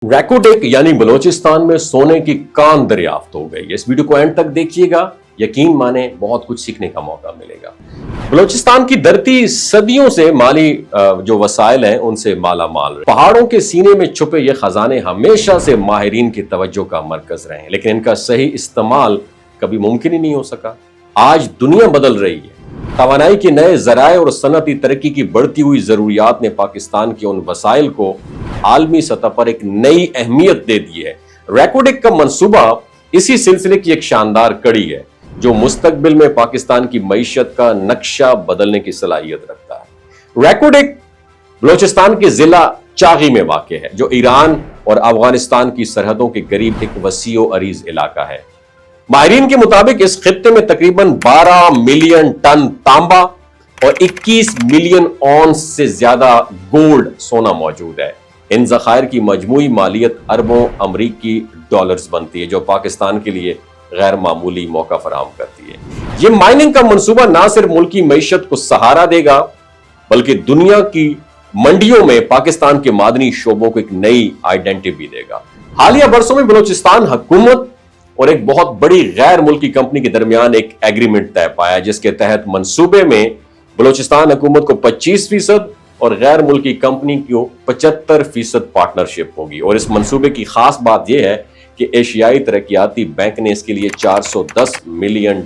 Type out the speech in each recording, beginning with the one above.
रैकोडेक यानी बलोचिस्तान में सोने की कान दरियाफ्त हो गई। इस वीडियो को एंड तक देखिएगा, यकीन माने बहुत कुछ सीखने का मौका मिलेगा। बलोचिस्तान की धरती सदियों से माली जो वसाइल हैं उनसे माला माल है। पहाड़ों के सीने में छुपे ये खजाने हमेशा से माहिरीन की तवज्जो का मरकज रहे हैं, लेकिन इनका सही इस्तेमाल कभी मुमकिन ही नहीं हो सका। आज दुनिया बदल रही है। तवानाई के नए जराए और सनती तरक्की की बढ़ती हुई जरूरियात ने पाकिस्तान के उन वसाइल को आलमी सतह पर एक नई अहमियत दे दी है। रैकोडेक का मंसूबा इसी सिलसिले की एक शानदार कड़ी है जो मुस्तकबिल में पाकिस्तान की मईशत का नक्शा बदलने की सलाहियत रखता है। रैकोडेक बलोचिस्तान के जिला चागी में वाक़ है, जो ईरान और अफगानिस्तान की सरहदों के करीब एक वसीओ अरीज इलाका है। माहिरीन के मुताबिक इस खित्ते में तकरीबन 12 मिलियन टन तांबा और 21 मिलियन औंस से ज्यादा गोल्ड सोना मौजूद है। इन ज़खायर की मजमूई मालियत अरबों अमरीकी डॉलर्स बनती है, जो पाकिस्तान के लिए गैर मामूली मौका फराहम करती है। ये माइनिंग का मंसूबा ना सिर्फ मुल्क की मईशत को सहारा देगा, बल्कि दुनिया की मंडियों में पाकिस्तान के मादनी शोबों को एक नई आइडेंटिटी भी देगा। हालिया बरसों में बलोचिस्तान हुकूमत और एक बहुत बड़ी गैर मुल्की कंपनी के दरमियान एक एग्रीमेंट तय पाया, जिसके तहत मंसूबे में बलोचिस्तान हुकूमत को 25% और गैर मुल्की कंपनी को 75% पार्टनरशिप होगी। और इस मंसूबे की खास बात यह है कि एशियाई तरक्याती बैंक ने इसके लिए $410 मिलियन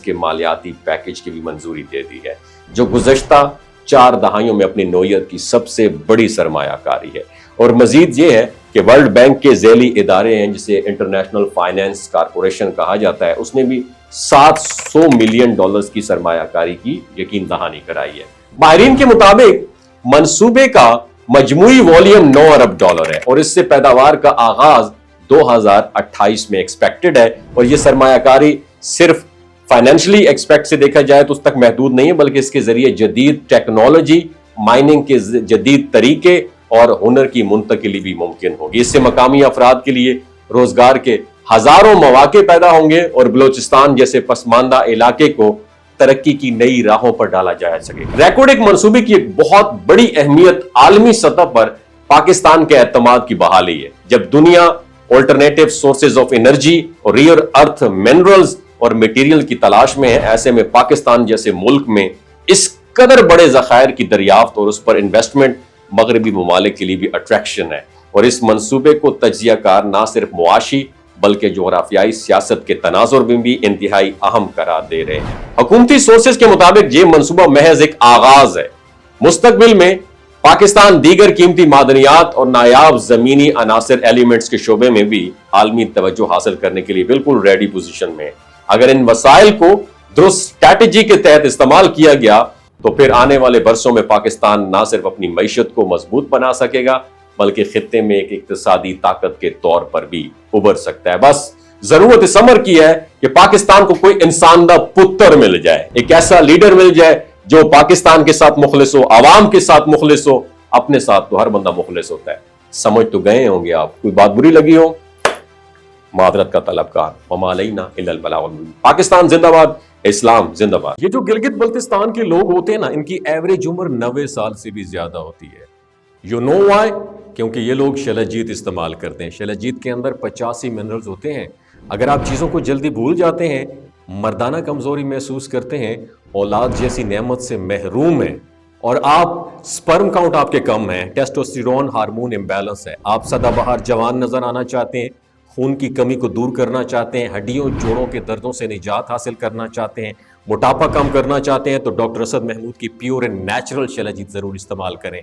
के मालियाती पैकेज की भी मंजूरी दे दी है, जो गुज़श्ता 4 दहाइयों में अपनी नौयत की सबसे बड़ी सरमायाकारी है। और मजीद ये है कि वर्ल्ड बैंक के झेली इदारे हैं, जिसे इंटरनेशनल फाइनेंस कारपोरेशन कहा जाता है, उसने भी $700 मिलियन की सरमायाकारी की यकीन दहानी कराई है। माहिरीन के मुताबिक मंसूबे का मजमूई वॉल्यूम $9 अरब है और इससे पैदावार का आगाज 2028 में एक्सपेक्टेड है। और यह सरमायाकारी सिर्फ फाइनेंशियली एक्सपेक्ट से देखा जाए तो उस तक महदूद नहीं है, बल्कि इसके जरिए जदीद टेक्नोलॉजी, माइनिंग के जदीद तरीके और हुनर की मुंतकिली भी मुमकिन होगी। इससे मकामी अफराद के लिए रोजगार के हजारों मौके पैदा होंगे और बलोचिस्तान जैसे पसमानदा इलाके को तरक्की की नई राहों पर डाला जा सकेगा। रैकोडेक मंसूबे की एक बहुत बड़ी अहमियत आलमी सतह पर पाकिस्तान के एतमाद की बहाली है। जब दुनिया ऑल्टरनेटिव सोर्सेज ऑफ एनर्जी और रियर अर्थ मिनरल्स और मटेरियल की तलाश में है, ऐसे में पाकिस्तान जैसे मुल्क में इस कदर बड़े ज़खायर की दरियाफ्त और उस पर इन्वेस्टमेंट मगरबी ममालिक के लिए भी अट्रैक्शन है। और इस मंसूबे को तज्जियाकार ना सिर्फ मुआशी बल्कि जोग्राफियाई सियासत के तनाजुर में भी इंतहाई अहम करार दे रहे हैं। हुकूमती सोर्सेज के मुताबिक ये मंसूबा महज एक आगाज है। मुस्तकबिल में पाकिस्तान दीगर कीमती मादनियात और नायाब जमीनी अनासर एलिमेंट्स के शोबे में भी आलमी तवज्जो हासिल करने के लिए बिल्कुल रेडी पोजीशन में है। अगर इन वसाइल को दुरुस्त स्ट्रैटेजी के तहत इस्तेमाल किया गया तो फिर आने वाले बरसों में पाकिस्तान ना सिर्फ अपनी मईशत को मजबूत बना सकेगा, बल्कि खित्ते में एक इक्तिसादी ताकत के तौर पर भी उभर सकता है। बस जरूरत इस अमर की है कि पाकिस्तान को कोई इंसानदा पुत्र मिल जाए, एक ऐसा लीडर मिल जाए जो पाकिस्तान के साथ मुखलिस हो, आवाम के साथ मुखलिस हो। अपने साथ तो हर बंदा मुखलिस होता है। समझ तो गए होंगे आप। कोई बात बुरी लगी हो, मादरत का तलबकार। वमा अलैना इल्लल बलागुल मुबीन। पाकिस्तान जिंदाबाद, इस्लाम जिंदाबाद। ये जो गिलगित बल्तिस्तान के लोग होते हैं ना, इनकी एवरेज उम्र 90 साल से भी ज्यादा होती है। You know why? क्योंकि ये लोग शलजीत इस्तेमाल करते हैं। शलजीत के अंदर 85 मिनरल्स होते हैं। अगर आप चीज़ों को जल्दी भूल जाते हैं, मर्दाना कमजोरी महसूस करते हैं, औलाद जैसी नेमत से महरूम हैं, और आप स्पर्म काउंट आपके कम है, टेस्टोस्टेरोन हार्मोन इम्बैलेंस है, आप सदाबहार जवान नजर आना चाहते हैं, खून की कमी को दूर करना चाहते हैं, हड्डियों जोड़ों के दर्दों से निजात हासिल करना चाहते हैं, मोटापा कम करना चाहते हैं, तो डॉक्टर असद महमूद की प्योर एंड नेचुरल शलजीत जरूर इस्तेमाल करें।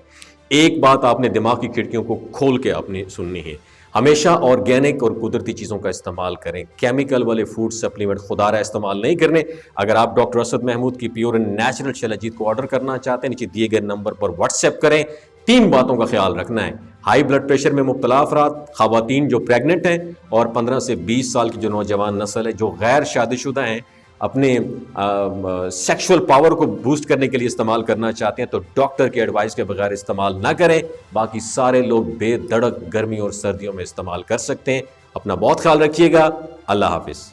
एक बात आपने दिमाग की खिड़कियों को खोल के आपने सुननी है, हमेशा ऑर्गेनिक और कुदरती चीज़ों का इस्तेमाल करें। केमिकल वाले फूड सप्लीमेंट खुदारा इस्तेमाल नहीं करने। अगर आप डॉक्टर असद महमूद की प्योर एंड नेचुरल शलजीत को ऑर्डर करना चाहते हैं, नीचे दिए गए नंबर पर व्हाट्सएप करें। 3 बातों का ख्याल रखना है। हाई ब्लड प्रेशर में मुब्तला अफराद, खवातीन जो प्रेग्नेंट हैं, और 15 से 20 साल की जो नौजवान नस्ल है जो गैर शादीशुदा हैं, अपने सेक्सुअल पावर को बूस्ट करने के लिए इस्तेमाल करना चाहते हैं, तो डॉक्टर के एडवाइस के बगैर इस्तेमाल ना करें। बाकी सारे लोग बेधड़क गर्मी और सर्दियों में इस्तेमाल कर सकते हैं। अपना बहुत ख्याल रखिएगा। अल्लाह हाफिज।